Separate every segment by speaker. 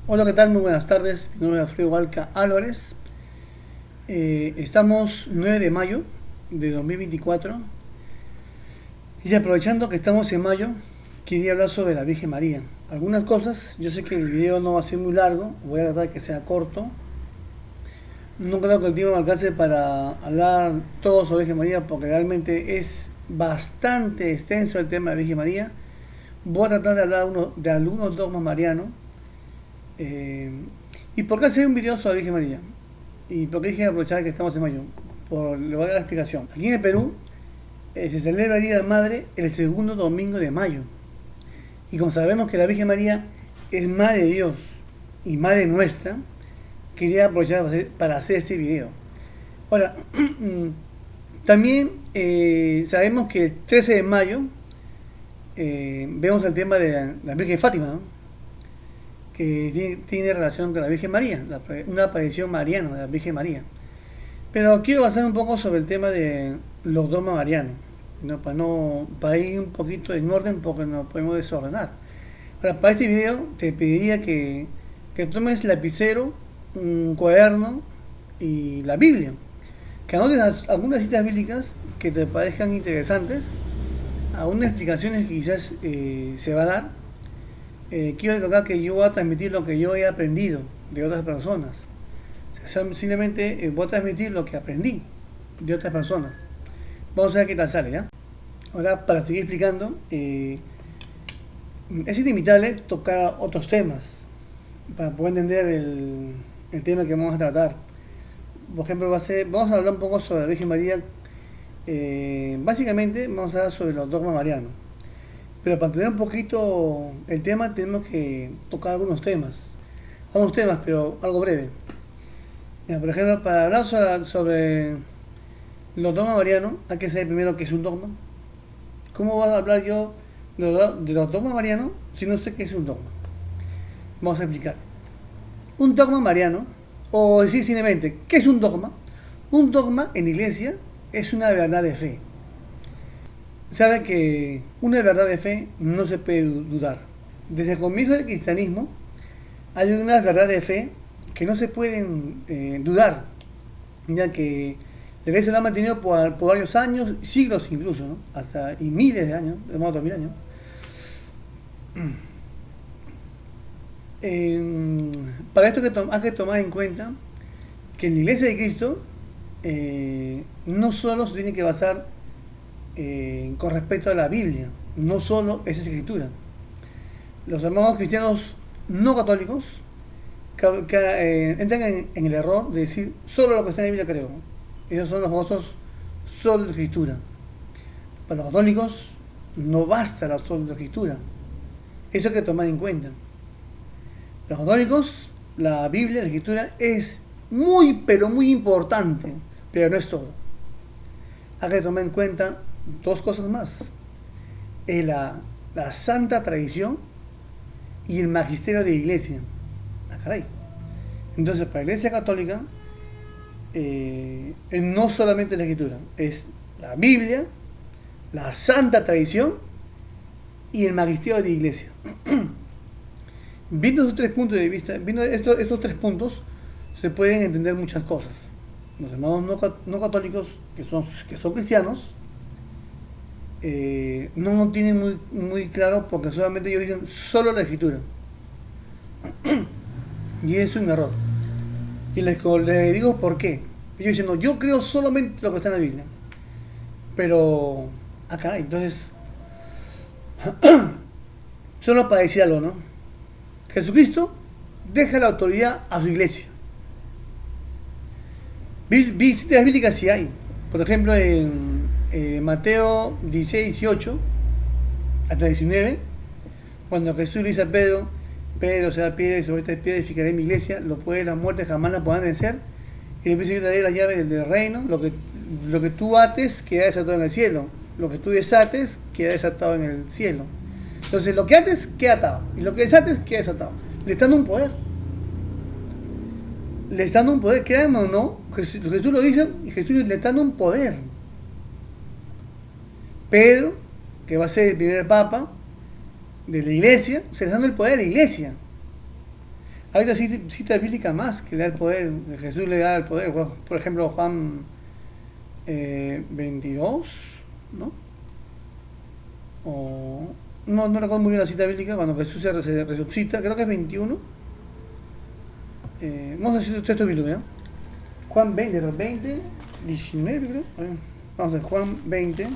Speaker 1: Hola, ¿qué tal? Muy buenas tardes. Mi nombre es Alfredo Valca Álvarez. Estamos 9 de mayo de 2024 y aprovechando que estamos en mayo, quería hablar sobre la Virgen María. Algunas cosas, yo sé que el video no va a ser muy largo, voy a tratar de que sea corto. No creo que el tiempo me alcance para hablar todo sobre la Virgen María porque realmente es bastante extenso el tema de la Virgen María. Voy a tratar de hablar de algunos dogmas marianos. Eh, ¿Y por qué hacer un video sobre la Virgen María? ¿Y por qué dije aprovechar que estamos en mayo? Le voy a dar la explicación. Aquí en el Perú se celebra el Día de la Madre el segundo domingo de mayo. Y como sabemos que la Virgen María es Madre de Dios y Madre nuestra, quería aprovechar para hacer este video. Ahora, también sabemos que el 13 de mayo vemos el tema de la Virgen de Fátima, ¿no? Que tiene relación con la Virgen María, una aparición mariana de la Virgen María. Pero quiero basar un poco sobre el tema de los dogmas marianos, para ir un poquito en orden porque nos podemos desordenar. Ahora, para este video te pediría que tomes lapicero, un cuaderno y la Biblia. Que anotes algunas citas bíblicas que te parezcan interesantes, algunas explicaciones que quizás se va a dar. Quiero recordar que yo voy a transmitir lo que yo he aprendido de otras personas. O sea, simplemente voy a transmitir lo que aprendí de otras personas. Vamos a ver qué tal sale, ¿ya? Ahora, para seguir explicando, es inevitable tocar otros temas para poder entender el tema que vamos a tratar. Por ejemplo, vamos a hablar un poco sobre la Virgen María. Básicamente, vamos a hablar sobre los dogmas marianos. Pero para entender un poquito el tema, tenemos que tocar algunos temas. Algunos temas, pero algo breve. Ya, por ejemplo, para hablar sobre los dogmas marianos, hay que saber primero qué es un dogma. ¿Cómo voy a hablar yo de los dogmas marianos si no sé qué es un dogma? Vamos a explicar. Un dogma mariano, o decir simplemente, ¿qué es un dogma? Un dogma en la iglesia es una verdad de fe. Sabe que una verdad de fe no se puede dudar. Desde el comienzo del cristianismo hay unas verdades de fe que no se pueden dudar, ya que la iglesia lo ha mantenido por varios años, siglos incluso, ¿no? Y miles de años, de más de 2000 años. Para esto hay que tomar en cuenta que en la iglesia de Cristo no solo se tiene que basar con respecto a la Biblia, no solo es escritura. Los hermanos cristianos no católicos entran en el error de decir solo lo que está en la Biblia creo. Ellos son los famosos solo de escritura. Para los católicos no basta la solo de escritura. Eso hay que tomar en cuenta. Para los católicos la Biblia, la escritura es muy pero muy importante, pero no es todo. Hay que tomar en cuenta dos cosas más. Es la santa tradición y el magisterio de la iglesia. Ah, caray. Entonces, para la iglesia católica, no solamente la escritura, es la Biblia, la santa tradición y el magisterio de la iglesia. Viendo esos tres puntos de vista, viendo estos tres puntos, se pueden entender muchas cosas. Los hermanos no católicos, que son cristianos, no tienen muy claro porque solamente ellos dicen solo la escritura. Y eso es un error. Y les digo por qué. Ellos dicen, no, yo creo solamente lo que está en la Biblia. Pero, acá, entonces, solo para decir algo, ¿no? Jesucristo deja la autoridad a su iglesia. Citas bíblicas sí hay. Por ejemplo, en Mateo 16, 18 hasta 19, cuando Jesús le dice a Pedro será piedra y sobre esta piedra edificaré mi iglesia, los poderes de la muerte jamás la podrán vencer, y después yo te daré las llaves del reino, lo que tú ates queda desatado en el cielo, lo que tú desates queda desatado en el cielo. Entonces lo que ates queda atado, y lo que desates queda desatado. Le está dando un poder. Le está dando un poder, créanme o no, Jesús lo dice, y Jesús le está dando un poder. Pedro, que va a ser el primer papa de la iglesia, se le está dando el poder de la iglesia. Hay otra cita bíblica más que le da el poder, que Jesús le da el poder. Por ejemplo, Juan 22, ¿no? O, no recuerdo muy bien la cita bíblica, cuando Jesús se resucita, creo que es 21. Vamos a decir esto bíblico, ¿ya? Juan 20, 19 creo. Vamos a ver, Juan 20.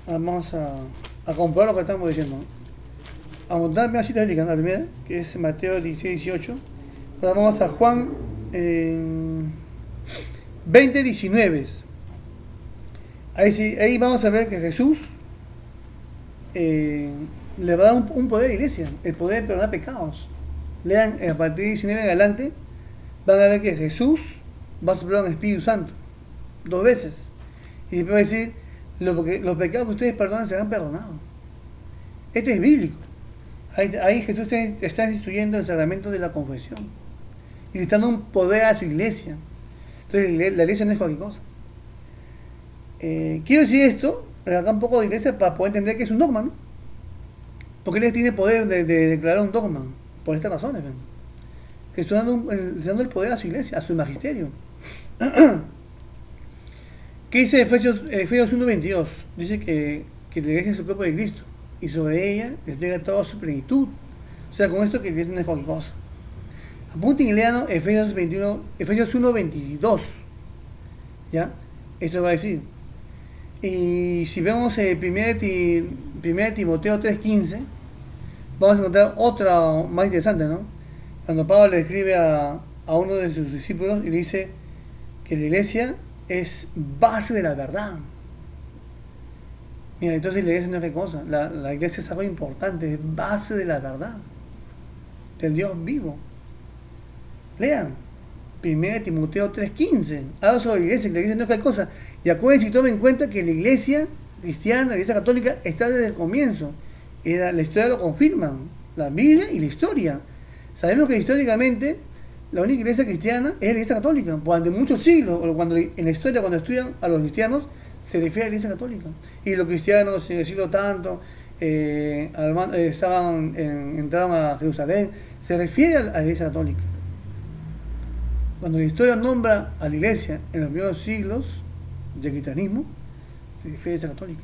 Speaker 1: Vamos a comprobar lo que estamos diciendo. Vamos a dar una cita bíblica, ¿no? La primera, que es Mateo 16, 18. Ahora vamos a Juan 20, 19. Ahí vamos a ver que Jesús le va a dar un poder a la iglesia, el poder de perdonar pecados. Lean a partir de 19 en adelante, van a ver que Jesús va a soplar un Espíritu Santo 2 veces. Y después va a decir, los pecados que ustedes perdonan serán perdonados. Esto es bíblico. Ahí Jesús está instituyendo el sacramento de la confesión y le está dando un poder a su iglesia. Entonces la iglesia no es cualquier cosa. Quiero decir esto, acá un poco de iglesia para poder entender que es un dogma, ¿no? Porque él tiene poder de declarar un dogma, por estas razones, ¿ven? Que está dando el poder a su iglesia, a su magisterio. ¿Qué dice Efesios 1:22? Dice que la iglesia es el cuerpo de Cristo y sobre ella despliega toda su plenitud. O sea, con esto que la iglesia no es cualquier cosa. Apunten y lean Efesios 1:22. ¿Ya? Esto va a decir. Y si vemos 1 Timoteo 3:15, vamos a encontrar otra más interesante, ¿no? Cuando Pablo le escribe a uno de sus discípulos y le dice que la iglesia es base de la verdad. Mira, entonces la iglesia no es qué cosa. La iglesia es algo importante, es base de la verdad, del Dios vivo. Lean 1 Timoteo 3:15. Habla sobre la iglesia, que la iglesia no es qué cosa. Y acuérdense y tomen en cuenta que la iglesia cristiana, la iglesia católica, está desde el comienzo. La historia lo confirma, la Biblia y la historia. Sabemos que históricamente la única iglesia cristiana es la iglesia católica. Durante muchos siglos, o en la historia, cuando estudian a los cristianos, se refiere a la iglesia católica. Y los cristianos en el siglo tanto entraron a Jerusalén, se refiere a la iglesia católica. Cuando la historia nombra a la iglesia en los primeros siglos del cristianismo, se refiere a la iglesia católica.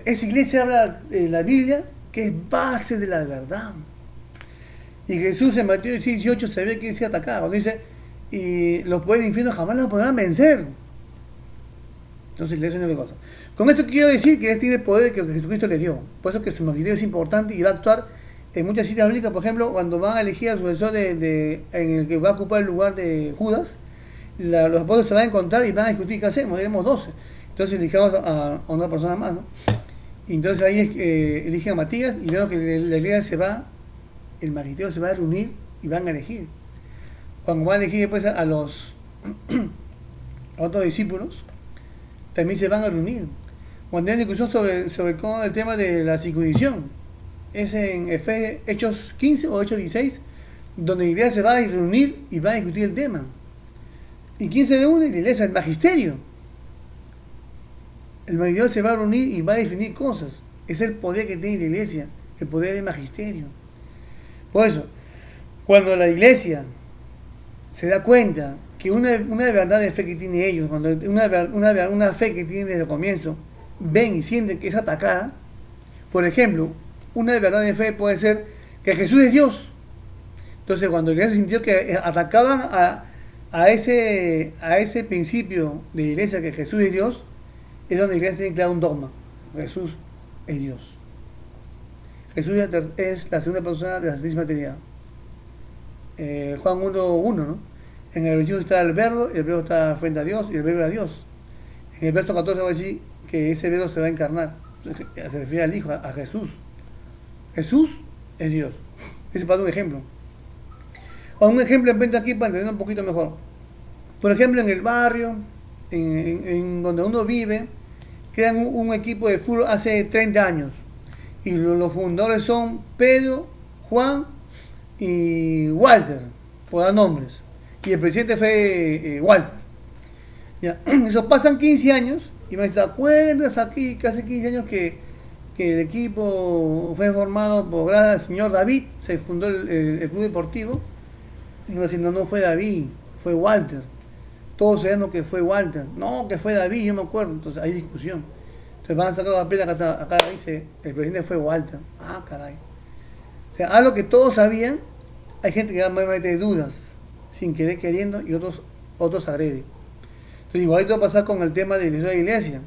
Speaker 1: Esa iglesia habla de la Biblia, que es base de la verdad. Y Jesús en Mateo 18 se ve que se atacaba. Cuando dice, y los poderes del infierno jamás los podrán vencer. Entonces la iglesia no es cosa. Con esto quiero decir que él tiene el poder que Jesucristo le dio. Por eso que su magisterio es importante y va a actuar en muchas citas bíblicas. Por ejemplo, cuando van a elegir al sucesor en el que va a ocupar el lugar de Judas, los apóstoles se van a encontrar y van a discutir qué hacemos. Tenemos 12. Entonces elijamos a una persona más, ¿no? Y entonces ahí eligen a Matías y vemos que la iglesia el magisterio se va a reunir y van a elegir. Cuando van a elegir después a los a otros discípulos, también se van a reunir. Cuando hay una discusión sobre cómo el tema de la circuncisión, es en Hechos 15 o Hechos 16, donde la iglesia se va a reunir y va a discutir el tema. ¿Y quién se reúne? La iglesia, el magisterio. El magisterio se va a reunir y va a definir cosas. Es el poder que tiene la iglesia, el poder del magisterio. Por eso, cuando la iglesia se da cuenta que una verdad de fe que tiene ellos, cuando una fe que tienen desde el comienzo, ven y sienten que es atacada, por ejemplo, una verdad de fe puede ser que Jesús es Dios. Entonces, cuando la iglesia sintió que atacaban a ese principio de la iglesia que Jesús es Dios, es donde la iglesia tiene claro un dogma: Jesús es Dios. Jesús es la segunda persona de la Santísima Trinidad. Juan 1:1, ¿no? En el principio está el verbo está frente a Dios y el verbo era Dios. En el verso 14 va a decir que ese verbo se va a encarnar. Se refiere al Hijo, a Jesús. Jesús es Dios. Ese es para un ejemplo. O un ejemplo en venta aquí para entender un poquito mejor. Por ejemplo, en el barrio, en donde uno vive, crean un equipo de fútbol hace 30 años. Y los fundadores son Pedro, Juan y Walter, por dar nombres. Y el presidente fue Walter. ¿Ya? Eso pasan 15 años y me dice, ¿te acuerdas aquí que hace 15 años que que el equipo fue formado por el señor David, se fundó el club deportivo. No, diciendo, no fue David, fue Walter. Todos sabemos que fue Walter. No, que fue David, yo me acuerdo. Entonces hay discusión. Entonces van a sacar la pelea, acá dice, el presidente fue Walter. Ah, caray. O sea, algo que todos sabían, hay gente que va a meter dudas, sin querer queriendo, y otros agreden. Entonces igualito va a pasar con el tema de la iglesia.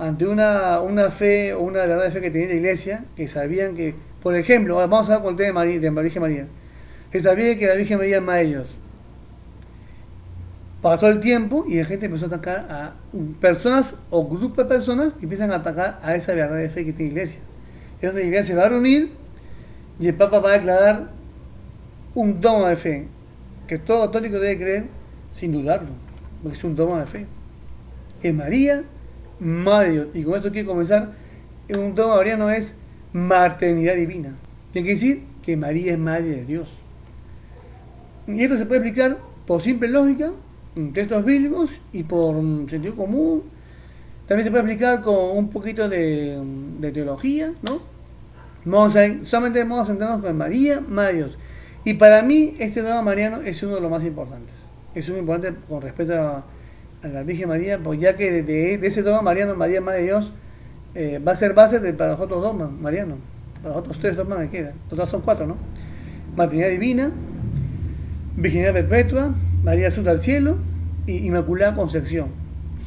Speaker 1: Ante una fe o una verdad de fe que tenía la iglesia, que sabían que, por ejemplo, vamos a ver con el tema de la Virgen María, que sabían que la Virgen María es más de ellos. Pasó el tiempo y la gente empezó a atacar a personas o grupos de personas que empiezan a atacar a esa verdad de fe que tiene la iglesia. Entonces la iglesia se va a reunir y el Papa va a declarar un dogma de fe que todo católico debe creer sin dudarlo, porque es un dogma de fe. Es María, Madre de Dios. Y con esto quiero comenzar. Un dogma mariano es maternidad divina. Tiene que decir que María es Madre de Dios. Y esto se puede explicar por simple lógica, en textos bíblicos y por sentido común. También se puede explicar con un poquito de teología, ¿no? Solamente vamos a centrarnos con María, Madre de Dios. Y para mí este dogma mariano es uno de los más importantes. Es muy importante con respecto a la Virgen María, pues ya que de ese dogma mariano, María, Madre de Dios, va a ser base para los otros dogmas marianos, para los otros 3 dogmas que quedan. Total son 4, ¿no? Maternidad divina, virginidad perpetua, María sube al cielo y Inmaculada Concepción.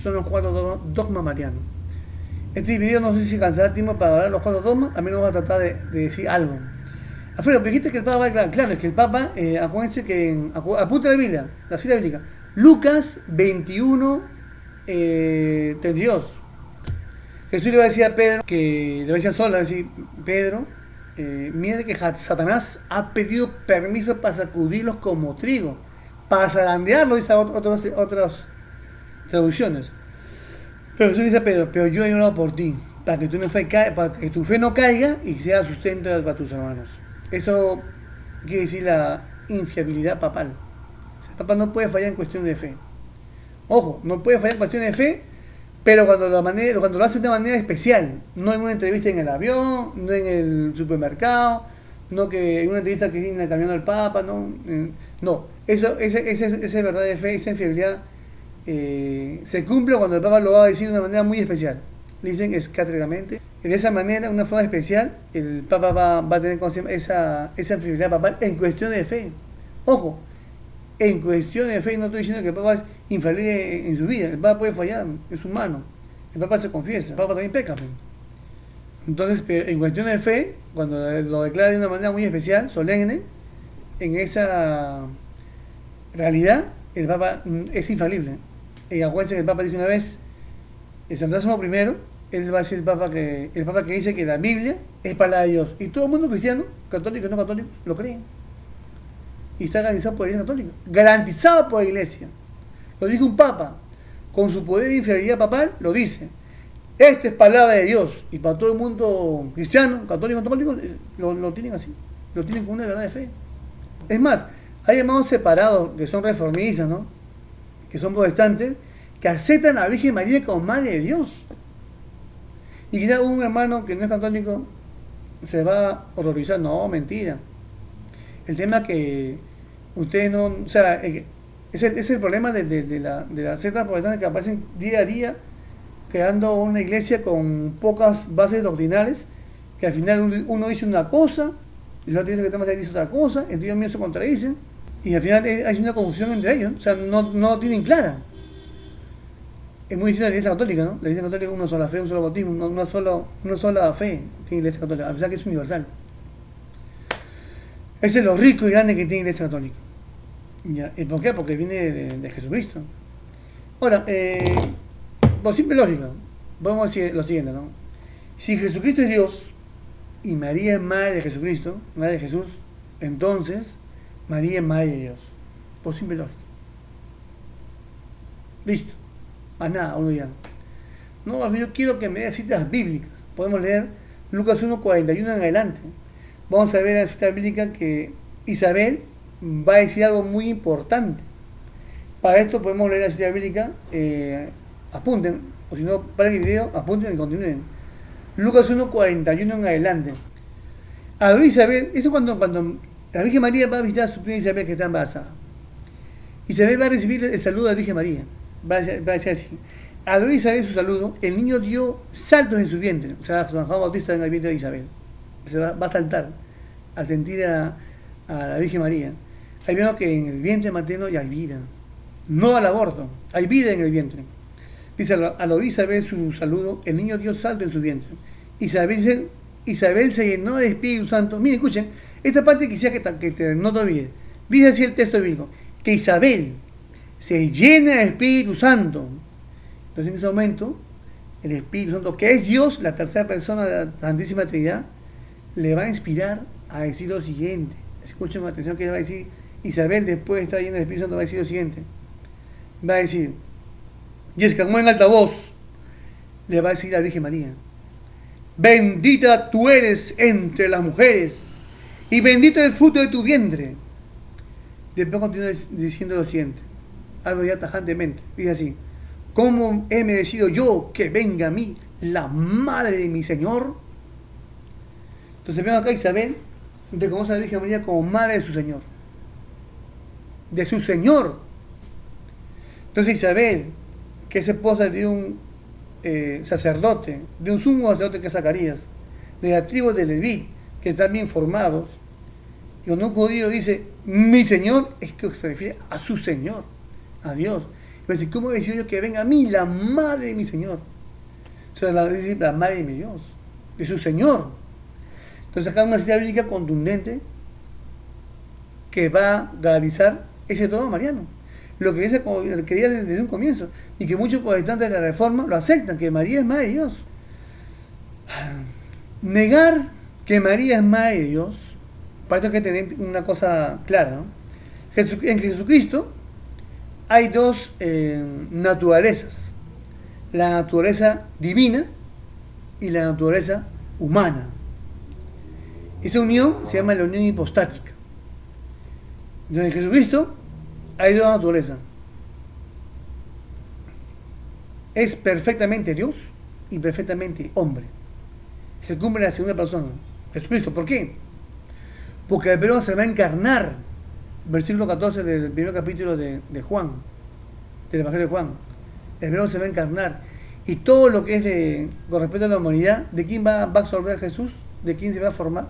Speaker 1: Son los 4 dogmas marianos. Este video no sé si cansará el tiempo para hablar los 4 dogmas, a mí no va a tratar de decir algo. Alfredo, pero dijiste que el Papa va a declarar. Claro, es que el Papa, acuérdense que apunta la Biblia, la cita bíblica. Lucas 21, 32. Jesús le va a decir a Pedro, que le va a decir a Sol, le va a decir, Pedro, mire que Satanás ha pedido permiso para sacudirlos como trigo, para zarandearlo, dice otras traducciones. Pero Jesús dice a Pedro, pero yo he orado por ti, para que tu fe no caiga y sea sustento para tus hermanos. Eso quiere decir la infiabilidad papal. El Papa no puede fallar en cuestión de fe. Ojo, no puede fallar en cuestión de fe, pero cuando lo hace de una manera especial, no en una entrevista en el avión, no en el supermercado, no que en una entrevista que viene en el camión del Papa, no, esa verdad de fe, esa infiabilidad se cumple cuando el Papa lo va a decir de una manera muy especial. Le dicen escatológicamente. De esa manera, una forma especial, el Papa va a tener esa infiabilidad papal en cuestión de fe. Ojo, en cuestión de fe no estoy diciendo que el Papa es infalible en su vida. El Papa puede fallar, es humano. El Papa se confiesa, el Papa también peca. Entonces, en cuestión de fe, cuando lo declara de una manera muy especial, solemne, en esa realidad, el Papa es infalible. Acuérdense que el Papa dijo una vez, el San Damaso I, él va a ser el Papa que dice que la Biblia es palabra de Dios. Y todo el mundo cristiano, católico y no católico, lo creen. Y está garantizado por la Iglesia Católica. Garantizado por la Iglesia. Lo dijo un Papa. Con su poder de infidelidad papal, lo dice. Esto es palabra de Dios. Y para todo el mundo cristiano, católico, lo tienen así. Lo tienen como una verdad de fe. Es más, hay hermanos separados que son reformistas, ¿no? Que son protestantes, que aceptan a la Virgen María como Madre de Dios. Y quizás un hermano que no es católico se va a horrorizar. No, mentira. El tema es que ustedes no... O sea, es el problema de las sectas protestantes que aparecen día a día creando una iglesia con pocas bases doctrinales, que al final uno dice una cosa y el otro dice que el tema dice otra cosa, entre ellos mismos se contradicen y al final hay una confusión entre ellos. O sea, no tienen clara. Es muy distinto a la Iglesia Católica, ¿no? La Iglesia Católica es una sola fe, un solo bautismo, una sola fe tiene la Iglesia Católica, a pesar que es universal. Ese es lo rico y grande que tiene la Iglesia Católica. ¿Ya? ¿Y por qué? Porque viene de Jesucristo. Ahora, por simple lógica, podemos decir lo siguiente, ¿no? Si Jesucristo es Dios y María es Madre de Jesucristo, Madre de Jesús, entonces María es Madre de Dios. Por simple lógica. Listo. Más nada, uno ya. No, yo quiero que me dé citas bíblicas. Podemos leer Lucas 1:41 en adelante. Vamos a ver en la cita bíblica que Isabel va a decir algo muy importante. Para esto podemos leer la cita bíblica, apunten, o si no, paren el video, apunten y continúen. Lucas 1:41 en adelante. A ver, Isabel, esto cuando la Virgen María va a visitar a su prima Isabel que está embarazada. Isabel va a recibir el saludo de la Virgen María. Va a decir así. Al oír Isabel su saludo, el niño dio saltos en su vientre. O sea, San Juan Bautista en el vientre de Isabel. Va a saltar al sentir a la Virgen María. Ahí vemos que en el vientre materno ya hay vida. No al aborto, hay vida en el vientre. Dice, al oír Isabel su saludo, el niño dio salto en su vientre. Isabel se llenó del Espíritu Santo. Miren, escuchen, esta parte quisiera que no te olvides. Dice así el texto bíblico, que Isabel se llena del Espíritu Santo. Entonces en ese momento, el Espíritu Santo, que es Dios, la tercera persona de la Santísima Trinidad, le va a inspirar a decir lo siguiente. Escuchen con atención que va a decir Isabel, después de estar llena del Espíritu Santo, va a decir lo siguiente. Va a decir, y exclamó en alta voz, le va a decir a la Virgen María, bendita tú eres entre las mujeres, y bendito el fruto de tu vientre. Después continúa diciendo lo siguiente, algo ya tajantemente, dice así, ¿cómo he merecido yo que venga a mí la madre de mi Señor? Entonces vemos acá Isabel reconoce a la Virgen María como madre de su Señor. De su Señor. Entonces Isabel, que es esposa de un sacerdote, de un sumo sacerdote que es Zacarías, de la tribu de Leví, que están bien formados, y cuando un judío dice, mi Señor, es que se refiere a su Señor, a Dios. Entonces, ¿cómo he decidido yo que venga a mí la madre de mi Señor? O sea, la madre de mi Dios, de su Señor. Entonces acá una cita bíblica contundente que va a garantizar ese todo mariano. Lo que ella quería desde un comienzo y que muchos protestantes de la Reforma lo aceptan, que María es madre de Dios. Negar que María es madre de Dios, para esto hay que tener una cosa clara, ¿no? En Jesucristo hay dos naturalezas, la naturaleza divina y la naturaleza humana. Esa unión se llama la unión hipostática. Entonces en Jesucristo hay dos naturalezas. Es perfectamente Dios y perfectamente hombre. Se cumple en la segunda persona, Jesucristo. ¿Por qué? Porque el Verbo se va a encarnar. Versículo 14 del primer capítulo de Juan, del Evangelio de Juan. El Verbo se va a encarnar. Y todo lo que es con respecto a la humanidad, ¿de quién va a absorber Jesús? ¿De quién se va a formar?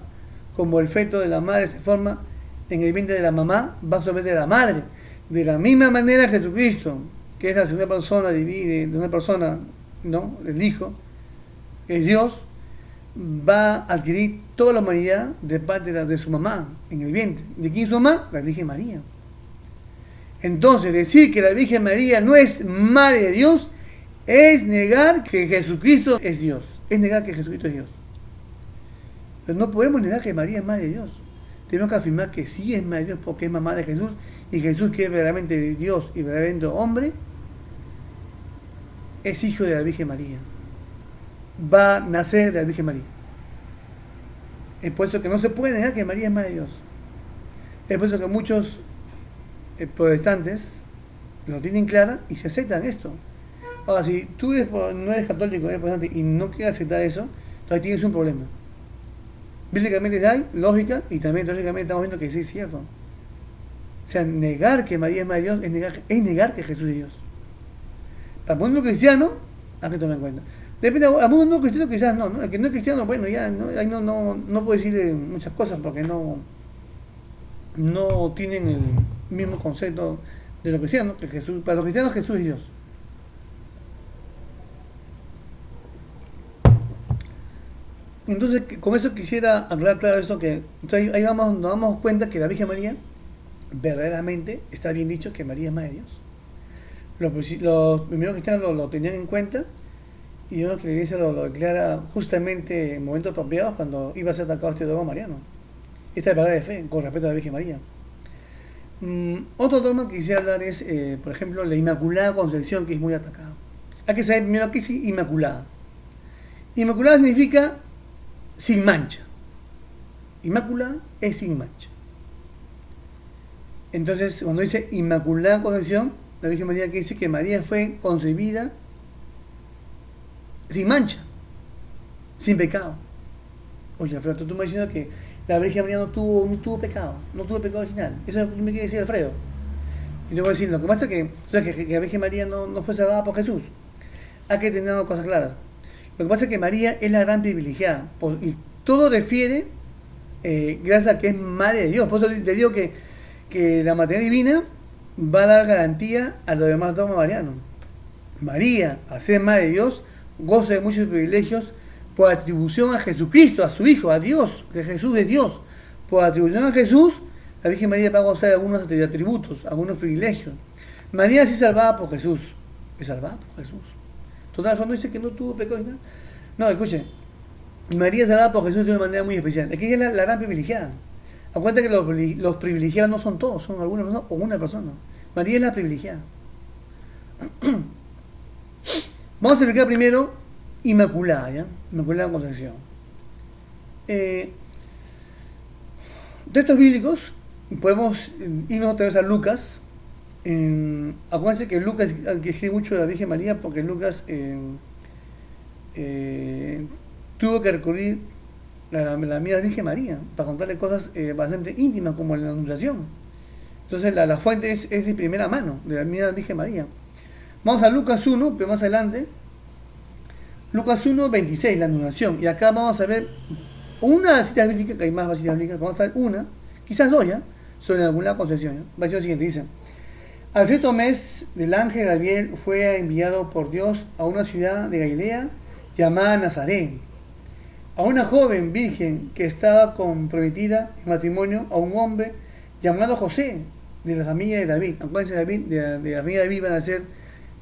Speaker 1: Como el feto de la madre se forma en el vientre de la mamá, va a absorber de la madre. De la misma manera Jesucristo, que es la segunda persona de una persona, ¿no? El Hijo, es Dios, va a adquirir toda la humanidad de parte de su mamá, en el vientre. ¿De quién es su mamá? La Virgen María. Entonces, decir que la Virgen María no es madre de Dios es negar que Jesucristo es Dios. Es negar que Jesucristo es Dios. Pero no podemos negar que María es madre de Dios. Tenemos que afirmar que sí es madre de Dios porque es mamá de Jesús, y Jesús, que es verdaderamente Dios y verdaderamente hombre, es hijo de la Virgen María. Va a nacer de la Virgen María. Es por eso que no se puede negar que María es madre de Dios. Es por eso que muchos protestantes lo tienen clara y se aceptan esto. Ahora, si tú no eres católico, eres protestante y no quieres aceptar eso, entonces tienes un problema. Bíblicamente hay lógica y también teóricamente estamos viendo que sí es cierto. O sea, negar que María es madre de Dios es negar que Jesús es Dios. Para el mundo cristiano, hay que tomar en cuenta. Depende, a mundo cristiano quizás no, ¿no? El que no es cristiano, bueno, ya ahí no puedo decirle muchas cosas porque no tienen el mismo concepto de los cristianos, que Jesús, para los cristianos Jesús es Dios. Entonces, con eso quisiera aclarar claro esto, que entonces ahí nos damos cuenta que la Virgen María verdaderamente está bien dicho que María es madre de Dios. Los primeros cristianos lo tenían en cuenta, y vemos que la Iglesia lo declara justamente en momentos apropiados cuando iba a ser atacado este dogma mariano. Esta es la verdad de fe con respecto a la Virgen María. Otro tema que quisiera hablar es, por ejemplo, la Inmaculada Concepción, que es muy atacada. Hay que saber primero qué es Inmaculada. Inmaculada significa sin mancha. Inmaculada es sin mancha. Entonces, cuando dice Inmaculada Concepción, la Virgen María que dice que María fue concebida sin mancha. sin pecado. Oye, Alfredo, tú me estás diciendo que la Virgen María no tuvo pecado, no tuvo pecado original. Eso es lo que tú me quieres decir, Alfredo. Y te voy a decir, lo que pasa es que, que la Virgen María no fue salvada por Jesús. Hay que tener una cosa clara. Lo que pasa es que María es la gran privilegiada. Y todo refiere, gracias a que es madre de Dios. Por eso te digo que la maternidad divina va a dar garantía a los demás dogmas marianos. María, al ser madre de Dios, goza de muchos privilegios por atribución a Jesucristo, a su Hijo, a Dios, que Jesús es Dios. Por atribución a Jesús, la Virgen María va a gozar de algunos atributos, algunos privilegios. María sí es salvada por Jesús. Es salvada por Jesús. Total, no dice que no tuvo pecado. No, escuchen. María es salvada por Jesús de una manera muy especial. Es que ella es la gran privilegiada. Acuérdate que los privilegiados no son todos, son alguna persona o una persona. María es la privilegiada. Vamos a explicar primero Inmaculada, ¿ya? Inmaculada Concepción. Textos bíblicos, podemos irnos otra vez a Lucas. Acuérdense que Lucas que escribe mucho de la Virgen María porque Lucas tuvo que recurrir a la misma Virgen María para contarle cosas bastante íntimas como la anunciación. Entonces la fuente es de primera mano, de la misma Virgen María. Vamos a Lucas 1, pero más adelante. Lucas 1, 26, la anunciación. Y acá vamos a ver una cita bíblica, que hay más citas bíblicas, vamos a ver una, quizás dos ya, sobre alguna concepción. Va a ser lo siguiente, dice: al sexto mes del ángel Gabriel fue enviado por Dios a una ciudad de Galilea llamada Nazaret, a una joven virgen que estaba comprometida en matrimonio a un hombre llamado José, de la familia de David. Acuérdense, David, de la familia de David van a ser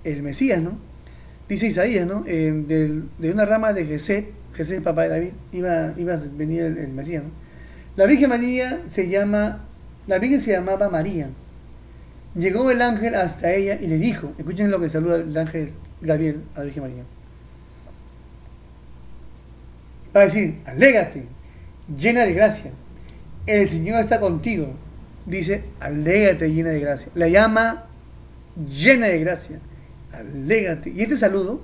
Speaker 1: el Mesías, ¿no? Dice Isaías, ¿no? De una rama de Jesé es el papá de David, iba a venir el Mesías, ¿no? La Virgen se llamaba María. Llegó el ángel hasta ella y le dijo, escuchen lo que saluda el ángel Gabriel a la Virgen María. Va a decir: alégate, llena de gracia, el Señor está contigo. Dice: alégate, llena de gracia. La llama llena de gracia. Alégate. Y este saludo,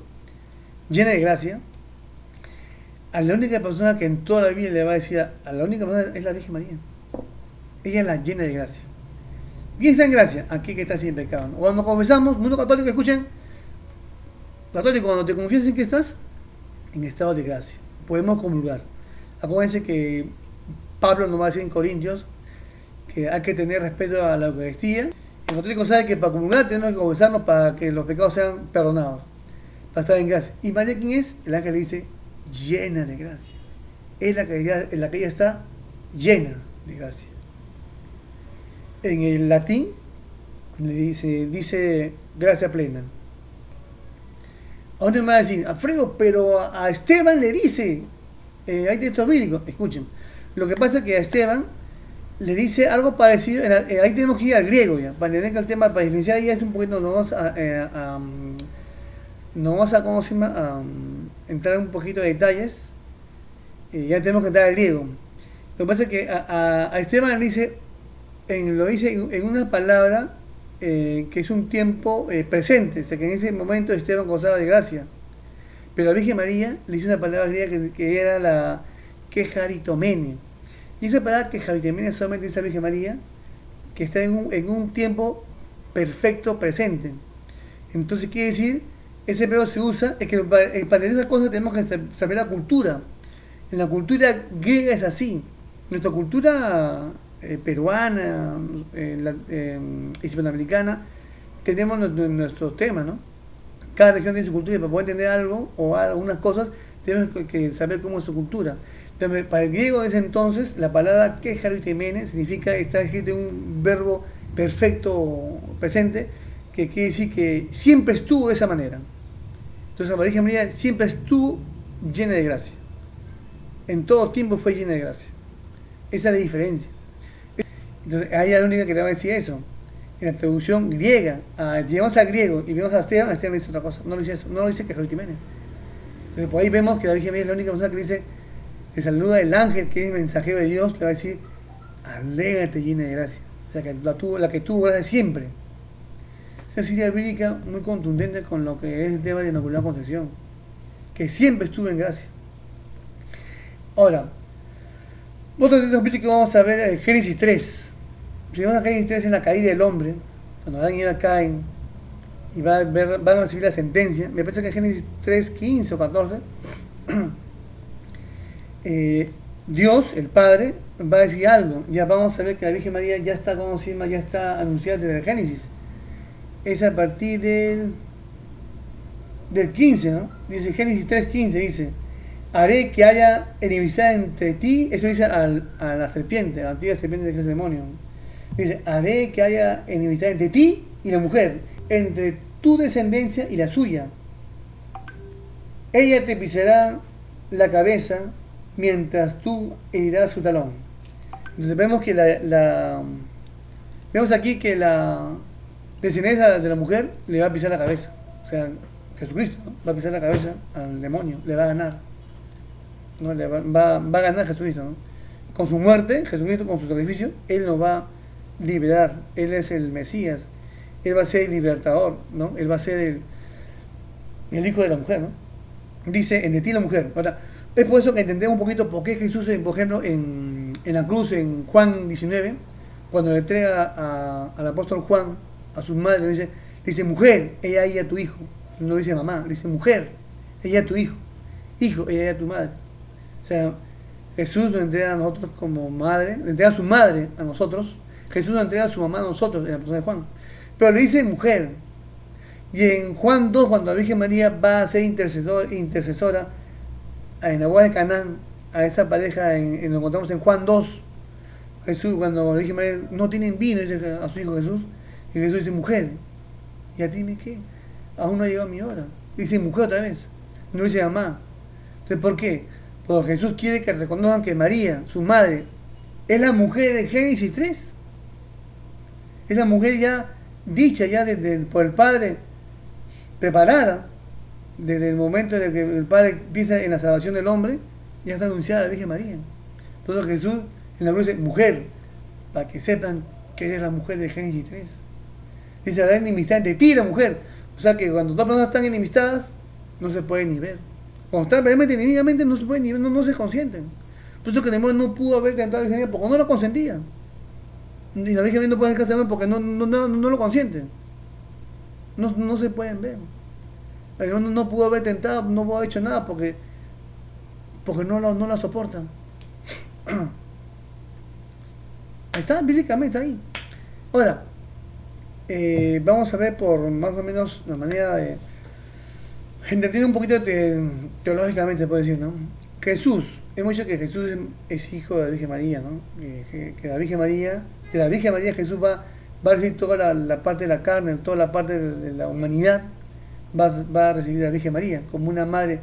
Speaker 1: llena de gracia, a la única persona que en toda la Biblia le va a decir a la única persona es la Virgen María. Ella es la llena de gracia. ¿Quién está en gracia? Aquí que está sin pecado, ¿no? Cuando confesamos, mundo católico, escuchen, católico, cuando te confiesas, ¿en qué estás? En estado de gracia. Podemos comulgar. Acuérdense que Pablo nos va a decir en Corintios que hay que tener respeto a la Eucaristía. El católico sabe que para comulgar tenemos que confesarnos para que los pecados sean perdonados, para estar en gracia. ¿Y María quién es? El ángel le dice: llena de gracia. Es la que ella está llena de gracia. En el latín dice gracia plena. Ahora me va a decir: Alfredo, pero a Esteban le dice, hay textos bíblicos. Escuchen, lo que pasa es que a Esteban le dice algo parecido. Ahí tenemos que ir al griego ya, para entender que el tema, para diferenciar ya es un poquito, nos vamos a ¿cómo se llama? Entrar un poquito de detalles. Ya tenemos que entrar al griego. Lo que pasa es que a Esteban le dice, lo dice en una palabra que es un tiempo presente, o sea que en ese momento Esteban gozaba de gracia. Pero a la Virgen María le dice una palabra griega que era la quejaritomene. Y esa palabra quejaritomene solamente dice la Virgen María, que está en un tiempo perfecto presente. Entonces quiere decir, ese verbo se usa, es que para entender esas cosas tenemos que saber la cultura. En la cultura griega es así. Nuestra cultura peruana, hispanoamericana, tenemos nuestros temas, ¿no? Cada región tiene su cultura y para poder entender algo o algunas cosas tenemos que saber cómo es su cultura. Entonces, para el griego de ese entonces, la palabra quejaritomene significa, está escrito en un verbo perfecto presente, que quiere decir que siempre estuvo de esa manera. Entonces la Virgen María siempre estuvo llena de gracia. En todo tiempo fue llena de gracia. Esa es la diferencia. Entonces, ahí es la única que le va a decir eso. En la traducción griega, llegamos al griego y vemos a Esteban dice otra cosa. No lo dice eso, no lo dice quejaritomene. Entonces, por ahí vemos que la Virgen María es la única persona que dice, le saluda el ángel que es mensajero de Dios, le va a decir: alégate, llena de gracia. O sea, que la que tuvo gracia siempre. Esa cita bíblica muy contundente con lo que es el tema de Inmaculada Concepción, que siempre estuvo en gracia. Ahora, otro texto bíblico que vamos a ver es Génesis 3. Si vamos a Génesis 3 en la caída del hombre, cuando Adán y Eva caen y van a recibir la sentencia, me parece que en Génesis 3, 15 o 14, Dios, el Padre, va a decir algo. Ya vamos a ver que la Virgen María ya está, como se llama, ya está anunciada desde el Génesis. Es a partir del 15, ¿no? Dice Génesis 3:15, dice, haré que haya enemistad entre ti, eso dice a la serpiente, a la antigua serpiente que es el demonio. Dice, haré que haya enemistad entre ti y la mujer, entre tu descendencia y la suya. Ella te pisará la cabeza mientras tú herirás su talón. Entonces vemos que vemos aquí que la descendencia de la mujer le va a pisar la cabeza. O sea, Jesucristo, ¿no? Va a pisar la cabeza al demonio, le va a ganar. ¿No? Va a ganar Jesucristo, ¿no? Con su muerte, Jesucristo con su sacrificio, Él nos va a liberar. Él es el Mesías. Él va a ser el libertador, ¿no? Él va a ser el hijo de la mujer, ¿no? Dice, en de ti la mujer. Ahora, es por eso que entendemos un poquito por qué Jesús, por ejemplo, en la cruz, en Juan 19, cuando le entrega al apóstol Juan, a su madre, le dice, mujer, ella tu hijo. No dice mamá, le dice mujer, ella tu hijo. Hijo, ella tu madre. O sea, Jesús nos entrega a nosotros como madre, le entrega a su madre a nosotros. Jesús nos entrega a su mamá a nosotros, en la persona de Juan. Pero le dice mujer. Y en Juan 2, cuando la Virgen María va a ser intercesora en la boda de Canaán, a esa pareja, lo encontramos en Juan 2, Jesús, cuando la Virgen María no tienen vino, dice a su hijo Jesús, y Jesús dice, mujer, ¿y a ti me qué? Aún no ha llegado mi hora. Dice mujer otra vez, no dice mamá. Entonces, ¿por qué? Porque Jesús quiere que reconozcan que María, su madre, es la mujer de Génesis 3. Es la mujer ya dicha ya por el Padre, preparada, desde el momento en que el Padre empieza en la salvación del hombre, ya está anunciada la Virgen María. Entonces Jesús en la cruz dice, mujer, para que sepan que eres la mujer de Génesis 3. Dice, habrá enemistad entre ti y la mujer. O sea que cuando dos personas están enemistadas, no se pueden ni ver. Cuando están realmente enemigamente, no se pueden ni ver, no se consienten. Por eso que el demonio no pudo haber tentado a la Virgen María porque no lo consentía. Y la Virgen María no puede dejarse ver porque no lo consienten. No se pueden ver. El demonio no pudo haber tentado, no pudo haber hecho nada porque no la soportan. Ahí está, bíblicamente ahí. Ahora, vamos a ver por más o menos la manera de entendiendo un poquito teológicamente, se puede decir, ¿no? Jesús, hemos dicho que Jesús es hijo de la Virgen María, ¿no? Que la Virgen María, de la Virgen María Jesús va a recibir toda la parte de la carne, toda la parte de la humanidad, va a recibir a la Virgen María, como una madre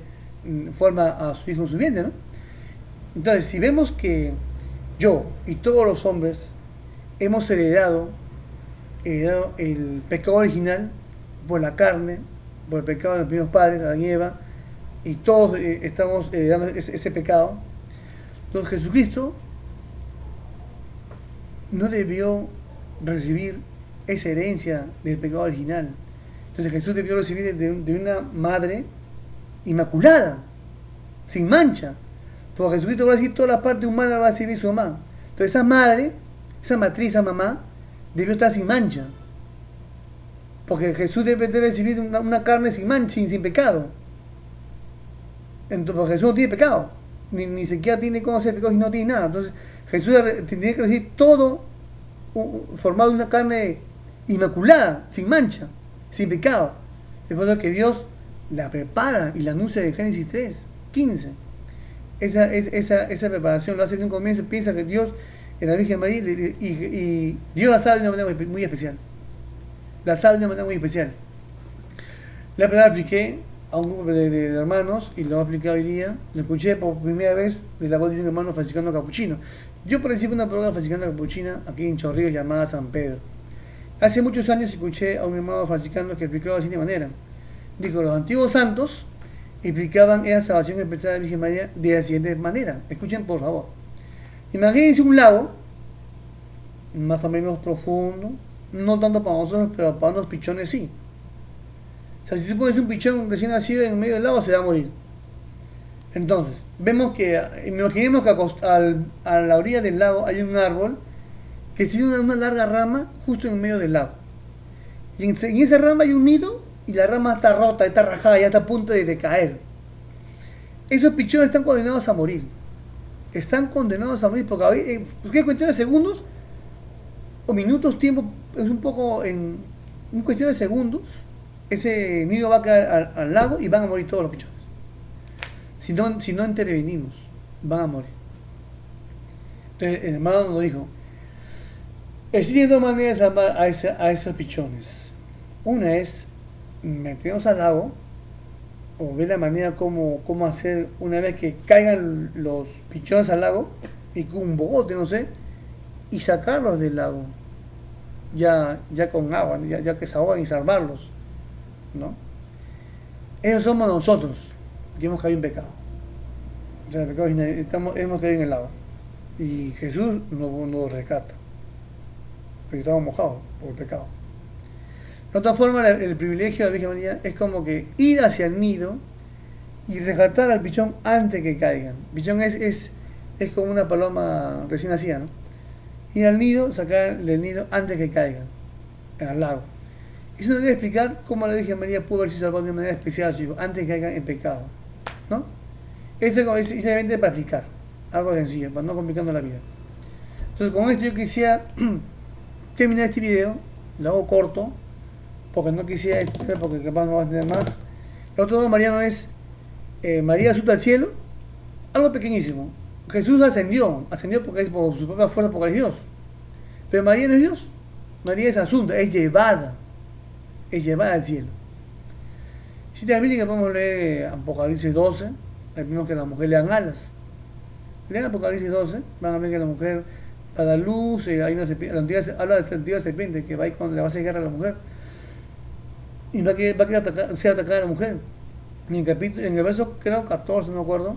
Speaker 1: forma a su hijo en su vientre, ¿no? Entonces, si vemos que yo y todos los hombres hemos heredado el pecado original por la carne, por el pecado de los primeros padres, Adán y Eva, y todos estamos heredando ese pecado. Entonces Jesucristo no debió recibir esa herencia del pecado original. Entonces Jesús debió recibir de una madre inmaculada, sin mancha. Porque Jesucristo va a decir toda la parte humana va a recibir su mamá. Entonces esa madre, esa matriz, esa mamá, debió estar sin mancha. Porque Jesús debe de recibir una carne sin mancha, sin pecado. Entonces, porque Jesús no tiene pecado. Ni siquiera tiene cómo hacer pecado y no tiene nada. Entonces Jesús tiene que recibir todo formado de una carne inmaculada, sin mancha, sin pecado. Es por eso que Dios la prepara y la anuncia de Génesis 3:15. Esa preparación lo hace de un comienzo. Piensa que Dios en la Virgen María y Dios la sabe de una manera muy especial. La sabe de una manera muy especial. La primera expliqué a un grupo de hermanos y lo he aplicado hoy día. Lo escuché por primera vez de la voz de un hermano franciscano capuchino. Yo participé en una programa franciscana capuchina aquí en Chorrillos llamada San Pedro. Hace muchos años escuché a un hermano franciscano que explicaba de la siguiente manera. Dijo, los antiguos santos explicaban esa salvación especial de la Virgen María de la siguiente manera. Escuchen por favor. Imagínense un lago, más o menos profundo, no tanto para nosotros, pero para unos pichones sí. O sea, si tú pones un pichón recién nacido en medio del lago, se va a morir. Entonces, vemos que, imaginemos que a la orilla del lago hay un árbol que tiene una larga rama justo en medio del lago. Y en esa rama hay un nido y la rama está rota, está rajada, ya está a punto de caer. Esos pichones están condenados a morir. Están condenados a morir porque es cuestión de segundos o minutos, tiempo, es un poco en cuestión de segundos, ese nido va a caer al lago y van a morir todos los pichones. Si no intervenimos, van a morir. Entonces el hermano nos dijo, existen dos maneras de salvar a esos pichones. Una es meternos al lago, o ver la manera cómo hacer una vez que caigan los pichones al lago, y con un bote, no sé, y sacarlos del lago, ya con agua, ya que se ahogan y salvarlos, ¿no? Esos somos nosotros, que hemos caído en pecado. O sea, el pecado hemos caído en el lago. Y Jesús nos rescata, porque estamos mojados por el pecado. De otra forma, el privilegio de la Virgen María es como que ir hacia el nido y rescatar al pichón antes que caigan. El pichón es como una paloma recién nacida, ¿no? Ir al nido, sacarle el nido antes que caigan al lago. Eso nos debe explicar cómo la Virgen María pudo haber sido salvada de manera especial a su hijo, antes que caigan en pecado, ¿no? Esto es simplemente para explicar, algo sencillo, para no complicarnos la vida. Entonces, con esto yo quisiera terminar este video, lo hago corto, porque no quisiera extender, porque capaz no va a tener más. El otro mariano es María sube al cielo, algo pequeñísimo. Jesús ascendió porque es por su propia fuerza, porque es Dios. Pero María no es Dios. María es asunta, es llevada al cielo. Si te que podemos leer Apocalipsis 12, vemos que la mujer le dan alas. Lean Apocalipsis 12, van a ver que la mujer va a dar luz, hay una serpiente, habla de la antigua serpiente que va a ir cuando le va a hacer guerra a la mujer. Y va a querer ser atacada a la mujer. Y en el verso, creo, 14, no me acuerdo,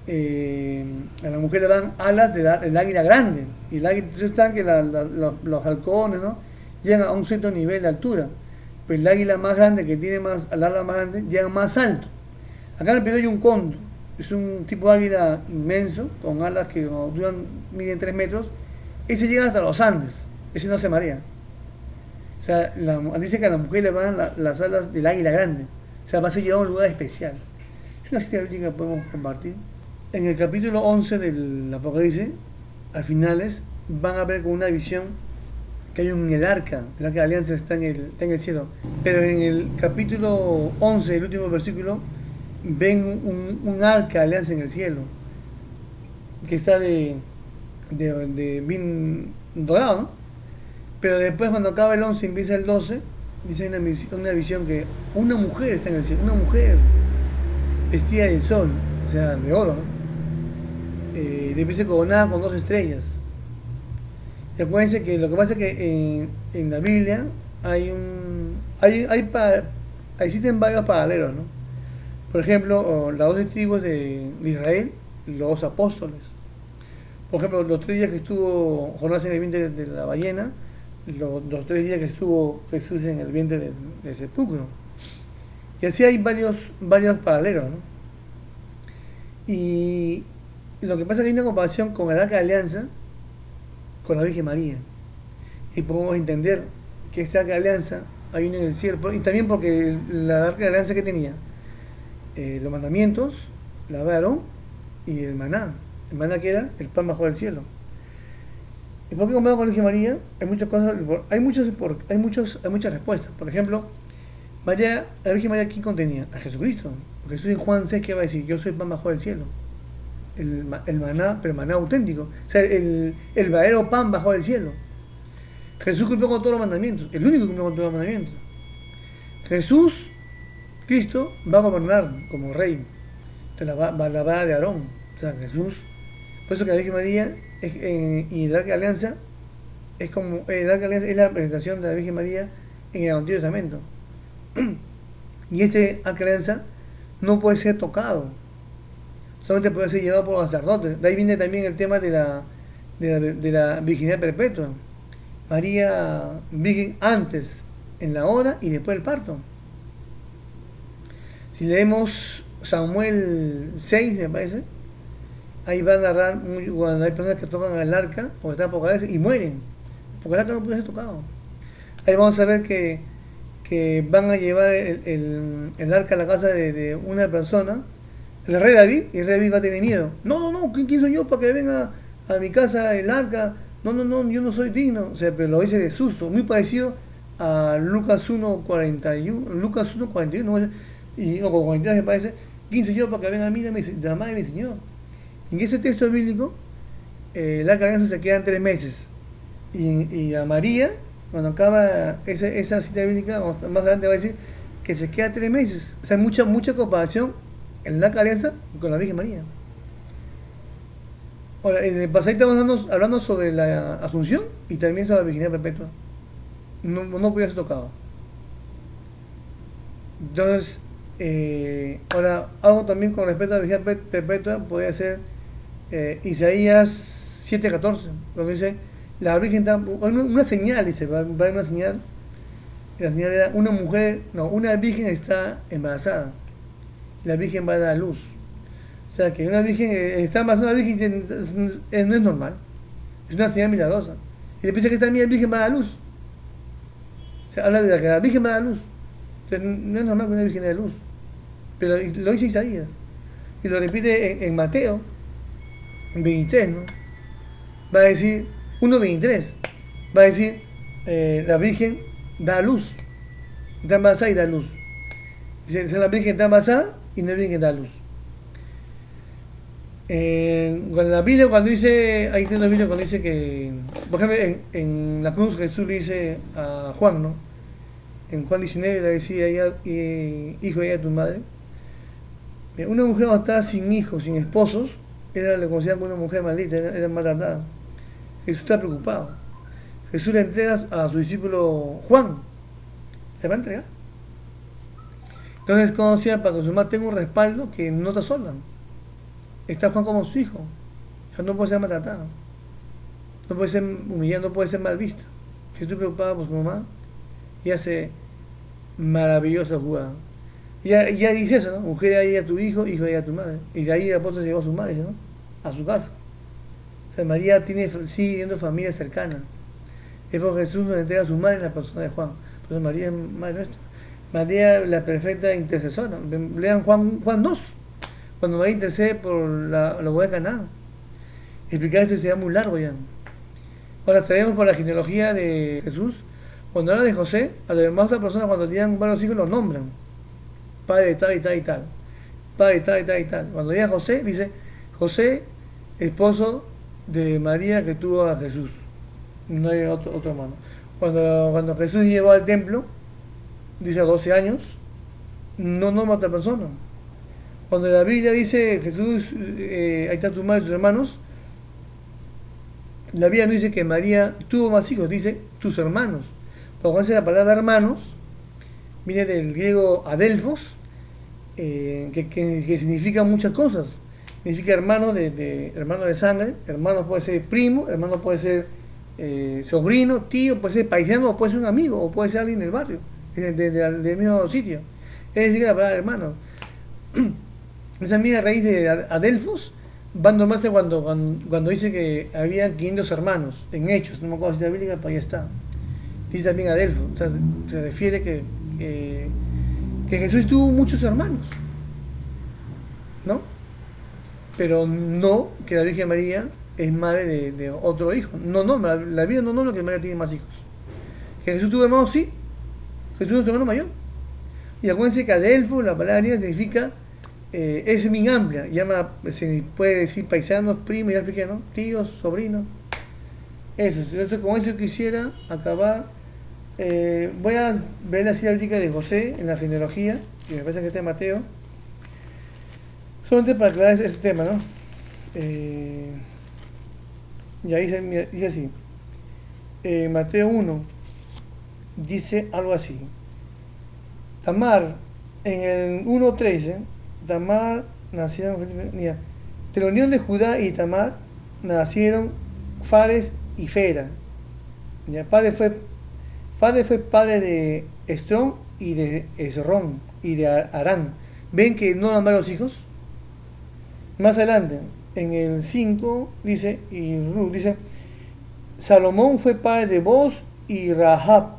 Speaker 1: a la mujer le dan alas del águila grande. Y el águila, entonces están que los halcones, ¿no?, llegan a un cierto nivel de altura. Pero el águila más grande, que tiene el ala más grande, llega más alto. Acá en el Perú hay un cóndor. Es un tipo de águila inmenso, con alas que miden 3 metros. Ese llega hasta los Andes. Ese no se marea. O sea, dice que a la mujer le van las alas del águila grande. O sea, va a ser llevado a un lugar especial. Es una cita bíblica que podemos compartir. En el capítulo 11 del Apocalipsis, al finales, van a ver con una visión que hay el arca de alianza está en el cielo. Pero en el capítulo 11, el último versículo, ven un arca de alianza en el cielo, que está de bien dorado, ¿no? Pero después, cuando acaba el 11 y empieza el 12, dice una visión que una mujer está en el cielo, una mujer vestida del sol, o sea, de oro, ¿no? Después coronada con 2 estrellas. Y acuérdense que lo que pasa es que en la Biblia existen varios paralelos, ¿no? Por ejemplo, las 12 tribus de Israel, los apóstoles. Por ejemplo, los 3 días que estuvo Jonás en el vientre de la ballena, los 3 días que estuvo Jesús en el vientre del sepulcro. Y así hay varios paralelos, ¿no? Y lo que pasa es que hay una comparación con el Arca de Alianza, con la Virgen María. Y podemos entender que esta Arca de Alianza hay una en el cielo. Y también porque la Arca de Alianza que tenía los mandamientos, la vara de Aarón y el maná. El maná que era el pan bajo del cielo. ¿Y por qué comparado con la Virgen María? Hay muchas cosas, hay muchas respuestas. Por ejemplo, la Virgen María, ¿quién contenía? A Jesucristo. Jesús en Juan 6, ¿qué va a decir? Yo soy el pan bajo del cielo. El maná, pero el maná auténtico. O sea, el verdadero pan bajo del cielo. Jesús cumplió con todos los mandamientos. El único que cumplió con todos los mandamientos. Jesús, Cristo, va a gobernar como rey. La vara de Aarón. O sea, Jesús. Por eso que la Virgen María y el Arca de Alianza el Arca de Alianza es la representación de la Virgen María en el Antiguo Testamento. Y este Arca de Alianza no puede ser tocado, solamente puede ser llevado por los sacerdotes. De ahí viene también el tema de la virginidad perpetua. María virgen antes, en la hora y después del parto. Si leemos Samuel 6 me parece, ahí va a narrar cuando hay personas que tocan el arca o están por caerse y mueren, porque el arca no puede ser tocado. Ahí vamos a ver que van a llevar el arca a la casa de una persona, el rey David, y el rey David va a tener miedo. No, no, no, ¿quién soy yo para que venga a mi casa el arca? No, no, no, yo no soy digno. O sea, pero lo dice de susto, muy parecido a Lucas 1:41, Lucas 1:41, y no, con 42 me parece. ¿Quién soy yo para que venga a mí la madre de mi Señor? En ese texto bíblico, el arca de la alianza se quedan 3 meses. Y a María, cuando acaba esa cita bíblica, más adelante va a decir que se queda 3 meses. O sea, hay mucha comparación en la alianza con la Virgen María. Ahora, en el pasadito estamos hablando sobre la Asunción y también sobre la virginidad perpetua. No, no podía ser tocado. Entonces, ahora, algo también con respecto a la virginidad perpetua podría ser Isaías 7:14, donde dice, la Virgen está, una señal, dice, va a haber una señal. La señal era una mujer, no, una virgen está embarazada. La virgen va a dar a luz. O sea, que una virgen está embarazada, una virgen no es normal. Es una señal milagrosa. Y se piensa que esta virgen va a dar a luz. O sea, habla de que la virgen va a dar a luz. O sea, no es normal que una virgen dé a luz. Pero lo dice Isaías. Y lo repite en Mateo 23, ¿no? Va a decir 1:23. Va a decir, la virgen da a luz. Está embarazada y da a luz. Dice, la virgen está embarazada y no es virgen que da a luz. Con la Biblia, cuando dice, ahí tiene la Biblia cuando dice que, por ejemplo, en la cruz Jesús le dice a Juan, ¿no? En Juan 19 le decía, hijo, ella tu madre. Una mujer cuando estaba sin hijos, sin esposos, le conocían como una mujer maldita, era maltratada. Jesús está preocupado. Jesús le entrega a su discípulo Juan, se va a entregar. Entonces, como decía, para que su mamá tenga un respaldo que no está sola. Está Juan como su hijo. O sea, no puede ser maltratado. No puede ser humillado, no puede ser mal visto. Jesús preocupado por su mamá y hace maravillosa jugada. Ya dice eso, ¿no? Mujer ahí a tu hijo, hijo ahí a tu madre. Y de ahí el apóstol llegó a su madre, ¿no? A su casa. O sea, María sigue teniendo familia cercana. Es porque Jesús nos entrega a su madre en la persona de Juan. Por eso María es madre nuestra. María, la perfecta intercesora. Lean Juan 2. Cuando María intercede por la boda de Canaán. Explicar esto sería muy largo ya. Ahora sabemos por la genealogía de Jesús, cuando habla de José, a las demás personas cuando tienen varios hijos los nombran. Padre de tal y tal y tal. Padre de tal y tal y tal. Cuando llega José, dice José, esposo de María que tuvo a Jesús. No hay otro hermano. Cuando Jesús llegó al templo, dice a 12 años, no nombra a otra persona. Cuando la Biblia dice Jesús, ahí está tu madre y tus hermanos, la Biblia no dice que María tuvo más hijos, dice tus hermanos. Pero cuando dice la palabra hermanos, viene del griego adelphos, que significa muchas cosas. Significa hermano hermano de sangre, hermano puede ser primo, hermano puede ser sobrino, tío, puede ser paisano, o puede ser un amigo, o puede ser alguien del barrio, del mismo sitio. Es decir, la palabra hermano. Esa misma raíz de adelphos va a tomarse cuando dice que había 500 hermanos en Hechos, no me acuerdo si la Biblia, pero ahí está. Dice también adelphos, o sea, se refiere que Jesús tuvo muchos hermanos, ¿no? Pero no que la Virgen María es madre de otro hijo. No, la Biblia no nombra que María tiene más hijos. Que Jesús tuvo hermanos, sí. Jesús es su hermano mayor. Y acuérdense que adelfo, la palabra griega significa, es bien amplia. Se puede decir paisanos, primos, ya expliqué, ¿no? Tíos, sobrinos. Con eso quisiera acabar. Voy a ver la cita bíblica de José en la genealogía, que me parece que está en Mateo. Solamente para aclarar este tema, ¿no? Ya dice así. Mateo 1 dice algo así. Tamar, en el 1:13, Tamar nacieron, de la unión de Judá y Tamar nacieron Fares y Fera. ¿Ya? Fares fue padre de Estrón y de Esrón y de Arán. ven que no dan varios hijos. Más adelante, en el 5 dice, y Ruth dice, Salomón fue padre de Boz y Rahab,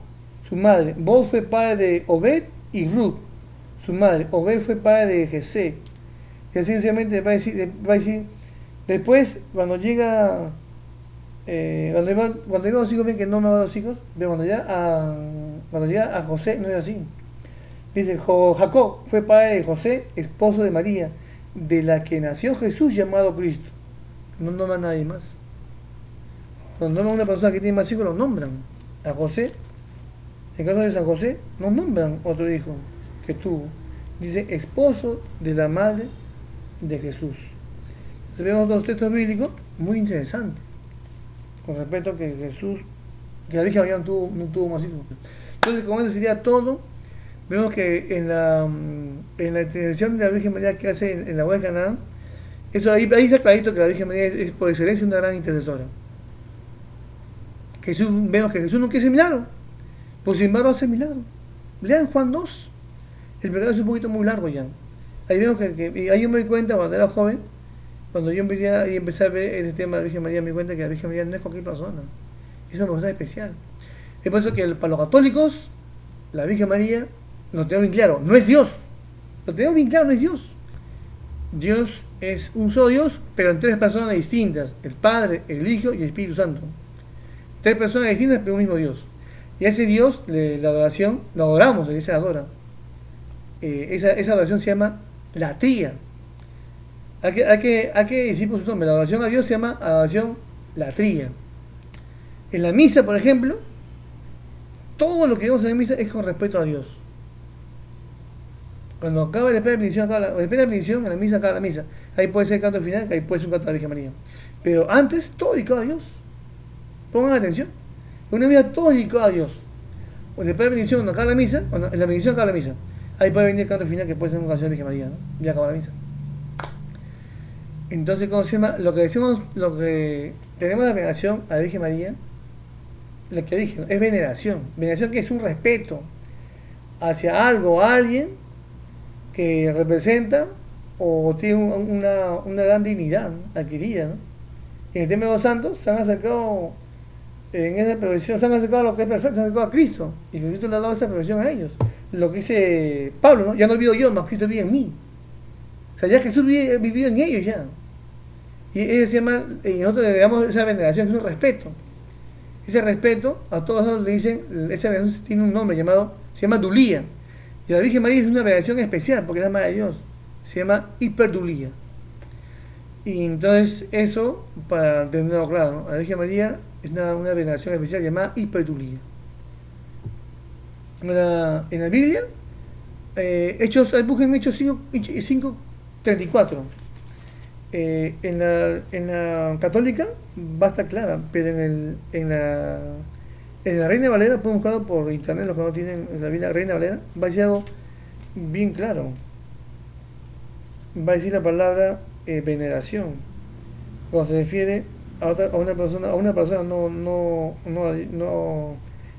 Speaker 1: su madre. Boz fue padre de Obed y Ruth, su madre. Obed fue padre de Jesé. Y así sencillamente va a decir después, cuando llega, cuando llega a los hijos, ven que no me va a los hijos, pero cuando llega a José, no es así. Dice, Jacob fue padre de José, esposo de María, de la que nació Jesús llamado Cristo. No nombra a nadie más. Cuando nombran a una persona que tiene más hijos, lo nombran. A José, en caso de San José, no nombran otro hijo que tuvo. Dice, esposo de la madre de Jesús. Entonces vemos dos textos bíblicos muy interesantes, con respecto a que Jesús, que la Virgen María no tuvo más hijos. Entonces, con eso sería todo. Vemos que en la intercesión de la Virgen María que hace en la boda de Canaán, eso ahí está clarito que la Virgen María es por excelencia una gran intercesora. Vemos que Jesús no quiere hacer milagro, pues sin embargo hace milagro. Lean Juan 2. El pecado es un poquito muy largo ya. Ahí vemos y ahí yo me di cuenta cuando era joven, cuando yo empecé a ver este tema de la Virgen María, me di cuenta que la Virgen María no es cualquier persona, es una persona especial. Es por eso que para los católicos, la Virgen María, lo tenemos bien claro, no es Dios. Lo tenemos bien claro, no es Dios. Dios es un solo Dios, pero en tres personas distintas: el Padre, el Hijo y el Espíritu Santo. Tres personas distintas, pero un mismo Dios. Y a ese Dios, la adoración, lo adoramos, la iglesia adora. Esa adoración se llama latría. Hay que decir por su nombre, la adoración a Dios se llama adoración latría. En la misa, por ejemplo, todo lo que vemos en la misa es con respeto a Dios. Cuando acaba el espera de bendición, en la misa acaba la misa. Ahí puede ser el canto final, ahí puede ser un canto a la Virgen María. Pero antes, todo dedicado a Dios. Pongan atención. En una misa, todo dedicado a Dios. O después de la bendición, cuando acaba la misa, en la bendición acaba la misa. Ahí puede venir el canto final, que puede ser una canción de Virgen María, ¿no? Ya acaba la misa. Entonces, ¿cómo se llama? Lo que tenemos la veneración a la Virgen María, lo que dije, ¿no? Es veneración. Veneración que es un respeto hacia algo o alguien que representa o tiene una gran dignidad, ¿no? Adquirida, ¿no? En el tema de los santos se han acercado, en esa perfección, se han acercado a lo que es perfecto, se han acercado a Cristo, y Cristo le ha dado esa perfección a ellos. Lo que dice Pablo, ¿no? Ya no vivo yo, más Cristo vive en mí. O sea, ya Jesús vivió en ellos ya. Y ese se llama, y nosotros le damos esa veneración, es un respeto. Ese respeto, a todos nosotros le dicen, esa veneración tiene un nombre se llama Dulía. Y la Virgen María es una veneración especial, porque es la Madre de Dios. Se llama Hiperdulía. Y entonces eso, para tenerlo claro, ¿no? La Virgen María es una veneración especial llamada Hiperdulía. En la Biblia, busquen Hechos 5:34. En la católica va a estar clara, pero en la Reina Valera, pueden buscarlo por internet, los que no tienen la Biblia Reina Valera, va a decir algo bien claro. Va a decir la palabra veneración. Cuando se refiere a una persona no.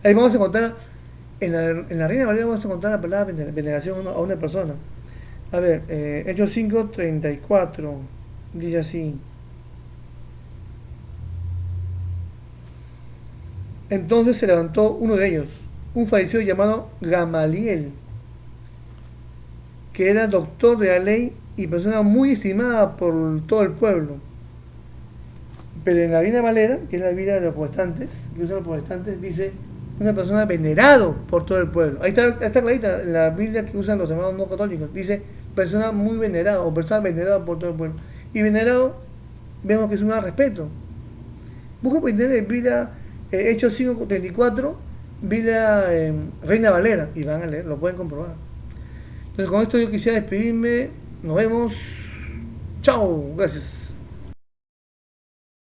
Speaker 1: Ahí vamos a encontrar, en la Reina Valera vamos a encontrar la palabra veneración a una persona. A ver, Hechos 5:34, dice así. Entonces se levantó uno de ellos, un fariseo llamado Gamaliel, que era doctor de la ley y persona muy estimada por todo el pueblo. Pero en la Reina Valera, que es la Biblia de los protestantes, dice una persona venerado por todo el pueblo. Ahí está clarita la Biblia que usan los hermanos no católicos. Dice persona muy venerada o persona venerada por todo el pueblo. Y venerado, vemos que es un gran respeto. Busca por internet Biblia Hechos 5:34, Biblia Reina Valera, y van a leer, lo pueden comprobar. Entonces con esto yo quisiera despedirme. Nos vemos. Chao. Gracias.